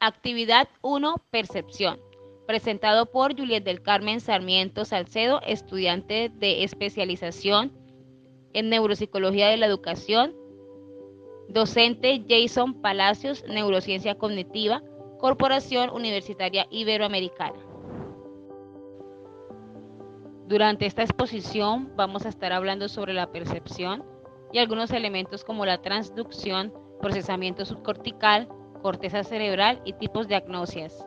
Actividad 1, percepción. Presentado por Juliet del Carmen Sarmiento Salcedo, estudiante de especialización en neuropsicología de la educación. Docente Jason Palacios, neurociencia cognitiva, Corporación Universitaria Iberoamericana. Durante esta exposición vamos a estar hablando sobre la percepción y algunos elementos como la transducción, procesamiento subcortical, corteza cerebral y tipos de agnosias.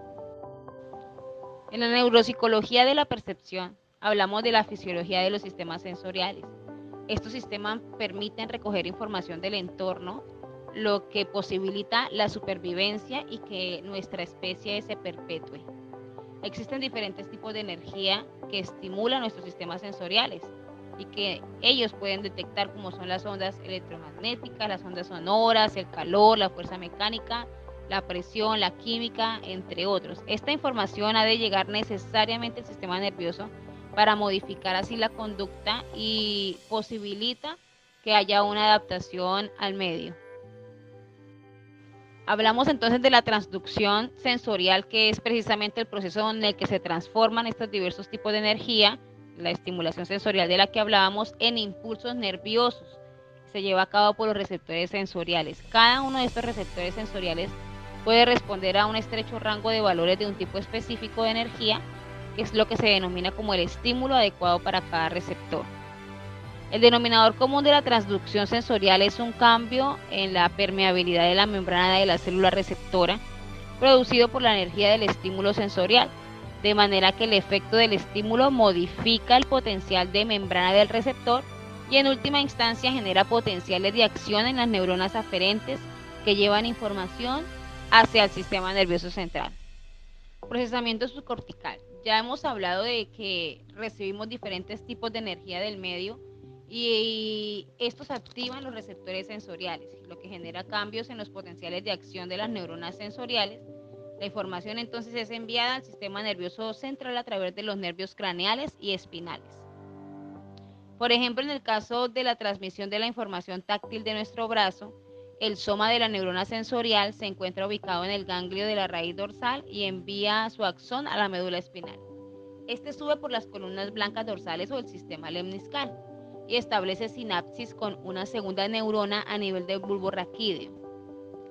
En la neuropsicología de la percepción hablamos de la fisiología de los sistemas sensoriales. Estos sistemas permiten recoger información del entorno, lo que posibilita la supervivencia y que nuestra especie se perpetúe. Existen diferentes tipos de energía que estimulan nuestros sistemas sensoriales y que ellos pueden detectar, como son las ondas electromagnéticas, las ondas sonoras, el calor, la fuerza mecánica, la presión, la química, entre otros. Esta información ha de llegar necesariamente al sistema nervioso para modificar así la conducta y posibilita que haya una adaptación al medio. Hablamos entonces de la transducción sensorial, que es precisamente el proceso en el que se transforman estos diversos tipos de energía, la estimulación sensorial de la que hablábamos, en impulsos nerviosos. Se lleva a cabo por los receptores sensoriales. Cada uno de estos receptores sensoriales puede responder a un estrecho rango de valores de un tipo específico de energía, que es lo que se denomina como el estímulo adecuado para cada receptor. El denominador común de la transducción sensorial es un cambio en la permeabilidad de la membrana de la célula receptora producido por la energía del estímulo sensorial, de manera que el efecto del estímulo modifica el potencial de membrana del receptor y en última instancia genera potenciales de acción en las neuronas aferentes que llevan información hacia el sistema nervioso central. Procesamiento subcortical. Ya hemos hablado de que recibimos diferentes tipos de energía del medio y estos activan los receptores sensoriales, lo que genera cambios en los potenciales de acción de las neuronas sensoriales. La información entonces es enviada al sistema nervioso central a través de los nervios craneales y espinales. Por ejemplo, en el caso de la transmisión de la información táctil de nuestro brazo, el soma de la neurona sensorial se encuentra ubicado en el ganglio de la raíz dorsal y envía su axón a la médula espinal. Este sube por las columnas blancas dorsales o el sistema lemniscal y establece sinapsis con una segunda neurona a nivel del bulbo raquídeo.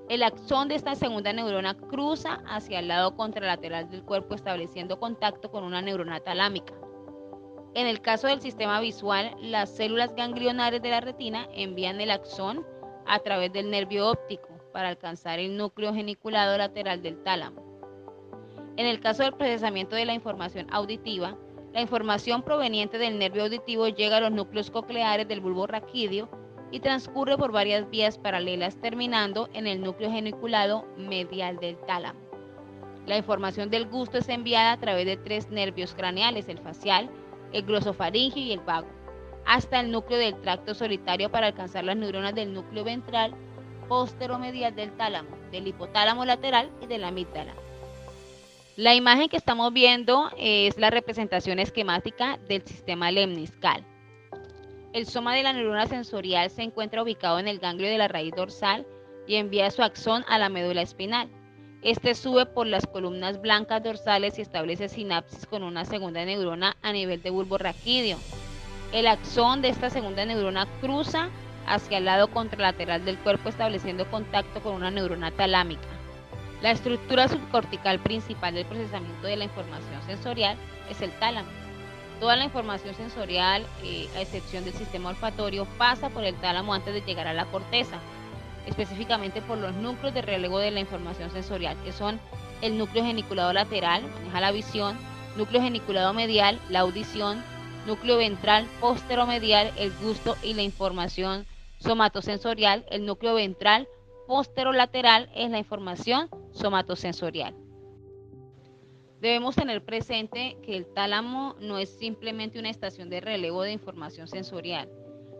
El axón de esta segunda neurona cruza hacia el lado contralateral del cuerpo estableciendo contacto con una neurona talámica. En el caso del sistema visual, las células ganglionares de la retina envían el axón a través del nervio óptico para alcanzar el núcleo geniculado lateral del tálamo. En el caso del procesamiento de la información auditiva, la información proveniente del nervio auditivo llega a los núcleos cocleares del bulbo raquídeo y transcurre por varias vías paralelas terminando en el núcleo geniculado medial del tálamo. La información del gusto es enviada a través de tres nervios craneales, el facial, el glosofaringio y el vago, hasta el núcleo del tracto solitario para alcanzar las neuronas del núcleo ventral posteromedial del tálamo, del hipotálamo lateral y de la amígdala. La imagen que estamos viendo es la representación esquemática del sistema lemniscal. El soma de la neurona sensorial se encuentra ubicado en el ganglio de la raíz dorsal y envía su axón a la médula espinal. Este sube por las columnas blancas dorsales y establece sinapsis con una segunda neurona a nivel de bulbo raquídeo. El axón de esta segunda neurona cruza hacia el lado contralateral del cuerpo estableciendo contacto con una neurona talámica. La estructura subcortical principal del procesamiento de la información sensorial es el tálamo. Toda la información sensorial, a excepción del sistema olfatorio, pasa por el tálamo antes de llegar a la corteza, específicamente por los núcleos de relevo de la información sensorial, que son el núcleo geniculado lateral, maneja la visión, núcleo geniculado medial, la audición, núcleo ventral posteromedial, el gusto y la información somatosensorial, el núcleo ventral posterolateral es la información somatosensorial. Debemos tener presente que el tálamo no es simplemente una estación de relevo de información sensorial.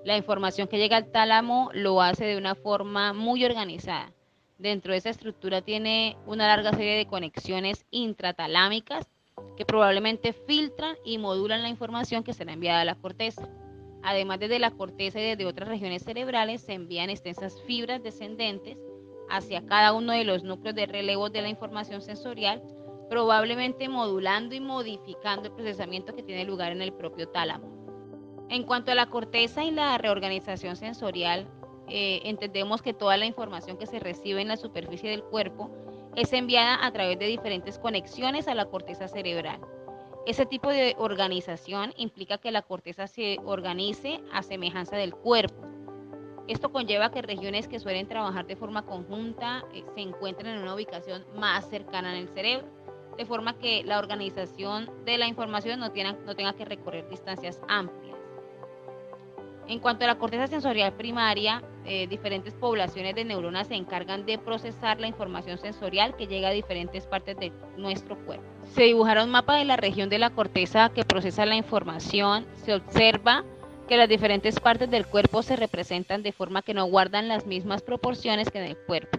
La información que llega al tálamo lo hace de una forma muy organizada. Dentro de esa estructura tiene una larga serie de conexiones intratalámicas que probablemente filtran y modulan la información que será enviada a la corteza. Además, desde la corteza y desde otras regiones cerebrales se envían extensas fibras descendentes hacia cada uno de los núcleos de relevo de la información sensorial, probablemente modulando y modificando el procesamiento que tiene lugar en el propio tálamo. En cuanto a la corteza y la reorganización sensorial, entendemos que toda la información que se recibe en la superficie del cuerpo es enviada a través de diferentes conexiones a la corteza cerebral. Ese tipo de organización implica que la corteza se organice a semejanza del cuerpo. Esto conlleva que regiones que suelen trabajar de forma conjunta se encuentren en una ubicación más cercana en el cerebro, de forma que la organización de la información no tenga que recorrer distancias amplias. En cuanto a la corteza sensorial primaria, diferentes poblaciones de neuronas se encargan de procesar la información sensorial que llega a diferentes partes de nuestro cuerpo. Se dibujará un mapa de la región de la corteza que procesa la información. Se observa que las diferentes partes del cuerpo se representan de forma que no guardan las mismas proporciones que en el cuerpo.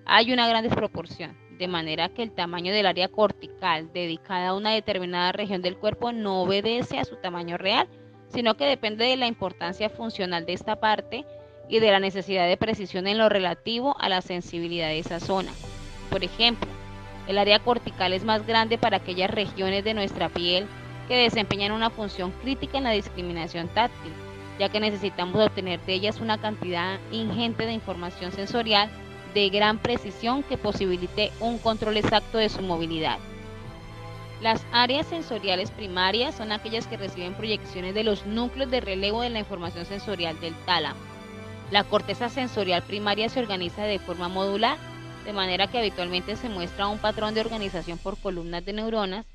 Hay una gran desproporción, de manera que el tamaño del área cortical dedicada a una determinada región del cuerpo no obedece a su tamaño real, sino que depende de la importancia funcional de esta parte y de la necesidad de precisión en lo relativo a la sensibilidad de esa zona. Por ejemplo, el área cortical es más grande para aquellas regiones de nuestra piel que desempeñan una función crítica en la discriminación táctil, ya que necesitamos obtener de ellas una cantidad ingente de información sensorial de gran precisión que posibilite un control exacto de su movilidad. Las áreas sensoriales primarias son aquellas que reciben proyecciones de los núcleos de relevo de la información sensorial del tálamo. La corteza sensorial primaria se organiza de forma modular, de manera que habitualmente se muestra un patrón de organización por columnas de neuronas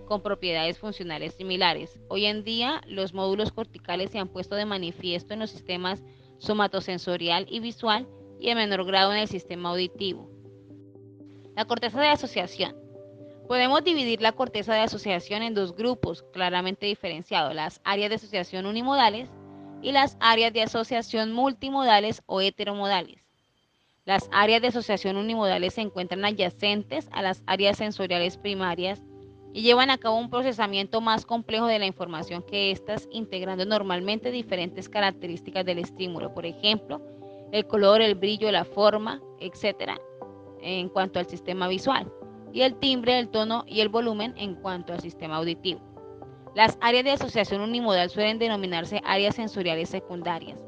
con propiedades funcionales similares. Hoy en día, los módulos corticales se han puesto de manifiesto en los sistemas somatosensorial y visual y en menor grado en el sistema auditivo. La corteza de asociación. Podemos dividir la corteza de asociación en dos grupos claramente diferenciados, las áreas de asociación unimodales y las áreas de asociación multimodales o heteromodales. Las áreas de asociación unimodales se encuentran adyacentes a las áreas sensoriales primarias y llevan a cabo un procesamiento más complejo de la información que éstas, integrando normalmente diferentes características del estímulo, por ejemplo, el color, el brillo, la forma, etc., en cuanto al sistema visual, y el timbre, el tono y el volumen en cuanto al sistema auditivo. Las áreas de asociación unimodal suelen denominarse áreas sensoriales secundarias.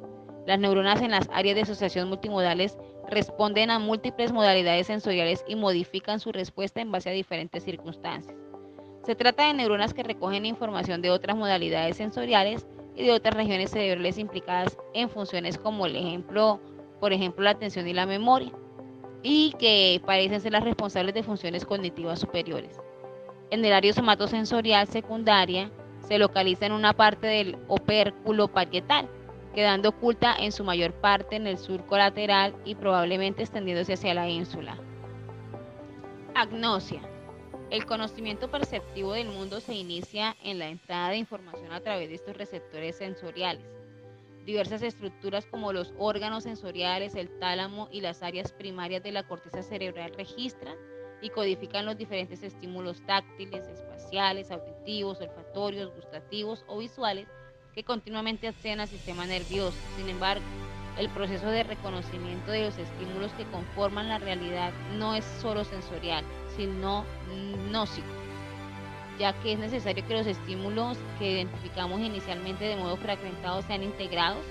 Las neuronas en las áreas de asociación multimodales responden a múltiples modalidades sensoriales y modifican su respuesta en base a diferentes circunstancias. Se trata de neuronas que recogen información de otras modalidades sensoriales y de otras regiones cerebrales implicadas en funciones como por ejemplo, la atención y la memoria, y que parecen ser las responsables de funciones cognitivas superiores. En el área somatosensorial secundaria se localiza en una parte del opérculo parietal, quedando oculta en su mayor parte en el surco lateral y probablemente extendiéndose hacia la ínsula. Agnosia. El conocimiento perceptivo del mundo se inicia en la entrada de información a través de estos receptores sensoriales. Diversas estructuras como los órganos sensoriales, el tálamo y las áreas primarias de la corteza cerebral registran y codifican los diferentes estímulos táctiles, espaciales, auditivos, olfatorios, gustativos o visuales que continuamente acceden al sistema nervioso. Sin embargo, el proceso de reconocimiento de los estímulos que conforman la realidad no es solo sensorial, sino gnóstico, ya que es necesario que los estímulos que identificamos inicialmente de modo fragmentado sean integrados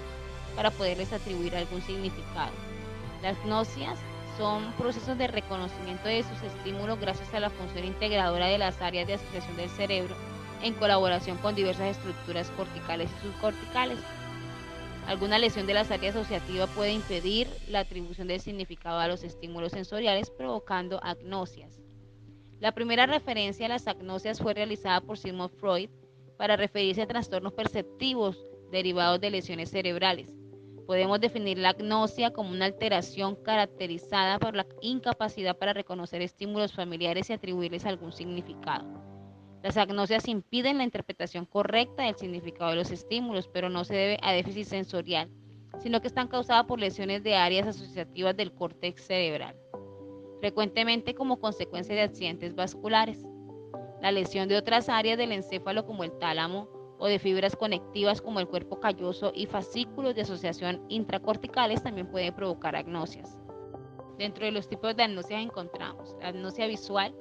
para poderles atribuir algún significado. Las gnosias son procesos de reconocimiento de sus estímulos gracias a la función integradora de las áreas de asociación del cerebro en colaboración con diversas estructuras corticales y subcorticales. Alguna lesión de las áreas asociativas puede impedir la atribución del significado a los estímulos sensoriales, provocando agnosias. La primera referencia a las agnosias fue realizada por Sigmund Freud para referirse a trastornos perceptivos derivados de lesiones cerebrales. Podemos definir la agnosia como una alteración caracterizada por la incapacidad para reconocer estímulos familiares y atribuirles algún significado. Las agnosias impiden la interpretación correcta del significado de los estímulos, pero no se debe a déficit sensorial, sino que están causadas por lesiones de áreas asociativas del córtex cerebral, frecuentemente como consecuencia de accidentes vasculares. La lesión de otras áreas del encéfalo como el tálamo o de fibras conectivas como el cuerpo calloso y fascículos de asociación intracorticales también pueden provocar agnosias. Dentro de los tipos de agnosia encontramos la agnosia visual.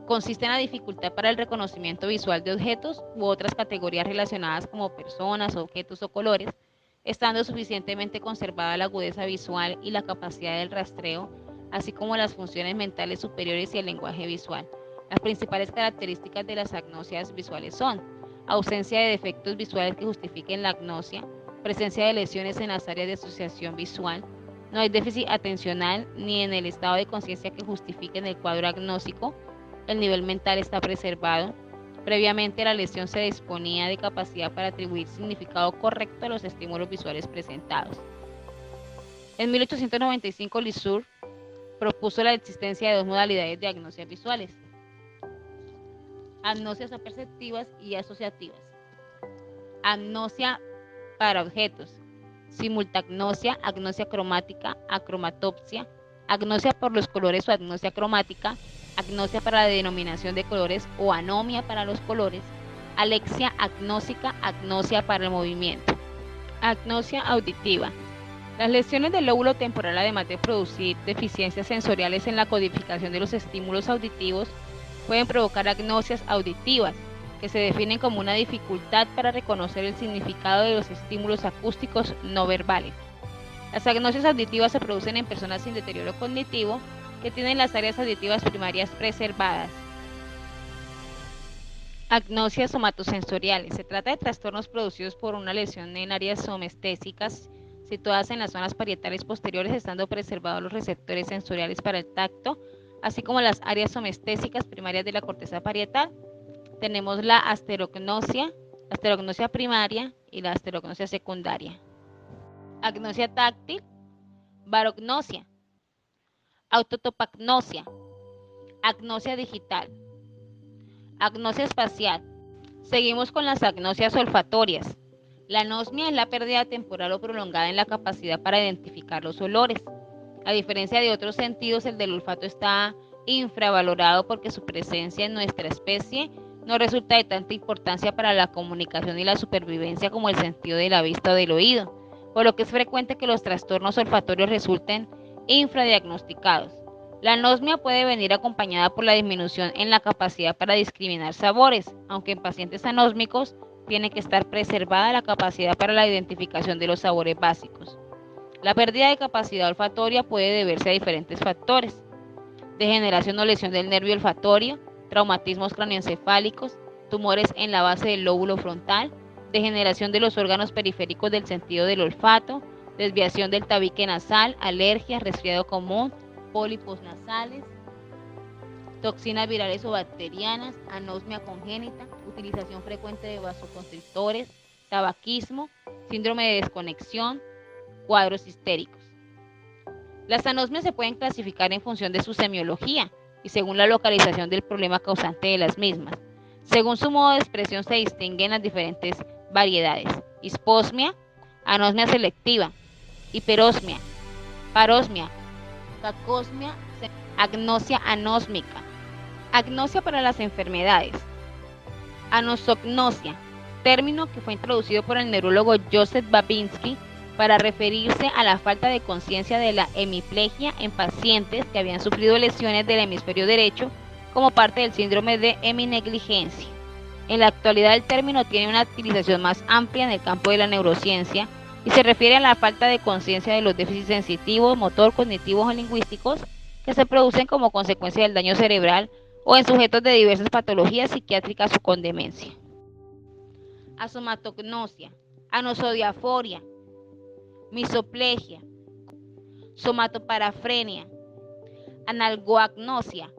Consiste en la dificultad para el reconocimiento visual de objetos u otras categorías relacionadas como personas, objetos o colores, estando suficientemente conservada la agudeza visual y la capacidad del rastreo, así como las funciones mentales superiores y el lenguaje visual. Las principales características de las agnosias visuales son ausencia de defectos visuales que justifiquen la agnosia, presencia de lesiones en las áreas de asociación visual, no hay déficit atencional ni en el estado de conciencia que justifiquen el cuadro agnóstico, el nivel mental está preservado. Previamente la lesión se disponía de capacidad para atribuir significado correcto a los estímulos visuales presentados. En 1895 Lissur propuso la existencia de dos modalidades de agnosias visuales: agnosias aperceptivas y asociativas. Agnosia para objetos: simultagnosia, agnosia cromática, acromatopsia, agnosia por los colores o agnosia cromática, agnosia para la denominación de colores o anomia para los colores, alexia agnósica, agnosia para el movimiento. Agnosia auditiva. Las lesiones del lóbulo temporal, además de producir deficiencias sensoriales en la codificación de los estímulos auditivos, pueden provocar agnosias auditivas, que se definen como una dificultad para reconocer el significado de los estímulos acústicos no verbales. Las agnosias auditivas se producen en personas sin deterioro cognitivo que tienen las áreas auditivas primarias preservadas. Agnosias somatosensoriales. Se trata de trastornos producidos por una lesión en áreas somestésicas situadas en las zonas parietales posteriores, estando preservados los receptores sensoriales para el tacto, así como las áreas somestésicas primarias de la corteza parietal. Tenemos la asterognosia primaria y la asterognosia secundaria. Agnosia táctil, barognosia, autotopagnosia, agnosia digital, agnosia espacial. Seguimos con las agnosias olfatorias. La anosmia es la pérdida temporal o prolongada en la capacidad para identificar los olores. A diferencia de otros sentidos, el del olfato está infravalorado porque su presencia en nuestra especie no resulta de tanta importancia para la comunicación y la supervivencia como el sentido de la vista o del oído, por lo que es frecuente que los trastornos olfatorios resulten infradiagnosticados. La anosmia puede venir acompañada por la disminución en la capacidad para discriminar sabores, aunque en pacientes anósmicos tiene que estar preservada la capacidad para la identificación de los sabores básicos. La pérdida de capacidad olfatoria puede deberse a diferentes factores: degeneración o lesión del nervio olfatorio, traumatismos craneoencefálicos, tumores en la base del lóbulo frontal, degeneración de los órganos periféricos del sentido del olfato, desviación del tabique nasal, alergias, resfriado común, pólipos nasales, toxinas virales o bacterianas, anosmia congénita, utilización frecuente de vasoconstrictores, tabaquismo, síndrome de desconexión, cuadros histéricos. Las anosmias se pueden clasificar en función de su semiología y según la localización del problema causante de las mismas. Según su modo de expresión se distinguen las diferentes variedades: hisposmia, anosmia selectiva, hiperosmia, parosmia, cacosmia, agnosia anósmica. Agnosia para las enfermedades. Anosognosia, término que fue introducido por el neurólogo Joseph Babinski para referirse a la falta de conciencia de la hemiplegia en pacientes que habían sufrido lesiones del hemisferio derecho como parte del síndrome de heminegligencia. En la actualidad el término tiene una utilización más amplia en el campo de la neurociencia y se refiere a la falta de conciencia de los déficits sensitivos, motor, cognitivos o lingüísticos que se producen como consecuencia del daño cerebral o en sujetos de diversas patologías psiquiátricas o con demencia. Asomatognosia, anosodiaforia, misoplegia, somatoparafrenia, analgoagnosia,